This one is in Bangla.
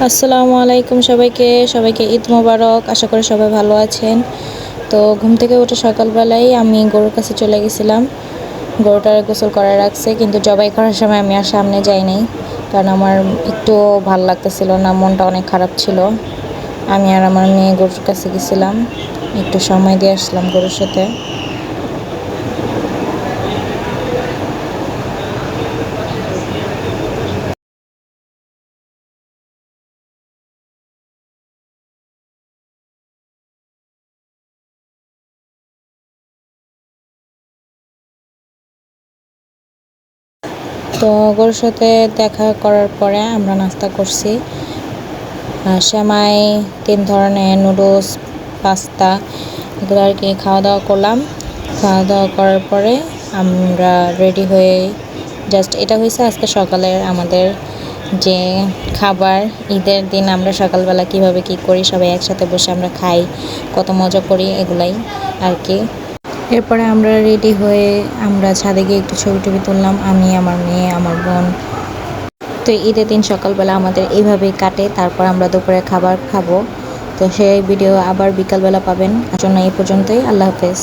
আসসালামু আলাইকুম সবাইকে সবাইকে ঈদ মোবারক। আশা করি সবাই ভালো আছেন। তো ঘুম থেকে উঠে সকালবেলায় আমি গরুর কাছে চলে গেছিলাম। গরুটার গোসল করা রাখছে, কিন্তু জবাই করার সময় আমি আর সামনে যাই নাই, কারণ আমার একটু ভাল লাগতেছিল না, মনটা অনেক খারাপ ছিল। আমি আর আমার মেয়ে গরুর কাছে গেছিলাম, একটু সময় দিয়ে আসলাম গরুর সাথে। তো গরুর সাথে দেখা করার পরে আমরা নাস্তা করছি। সেমাই, 3 ধরনের নুডলস, পাস্তা, এগুলো আর কি খাওয়া দাওয়া করলাম। খাওয়া দাওয়া করার পরে আমরা রেডি হয়ে জাস্ট এটা হয়েছে আজকে সকালের আমাদের যে খাবার। ঈদের দিন আমরা সকালবেলা কিভাবে কি করি, সবাই একসাথে বসে আমরা খাই, কত মজা করি, এগুলাই আর কি। এরপরে আমরা রেডি হয়ে আমরা ছাদে গিয়ে একটু ছবি টবি তুললাম, আমি, আমার মেয়ে, আমার বোন। তো ঈদের দিন সকালবেলা আমাদের এইভাবেই কাটে। তারপর আমরা দুপুরে খাবার খাবো। তো সেই ভিডিও আবার বিকালবেলা পাবেন। জন্য এই পর্যন্তই। আল্লাহ হাফেজ।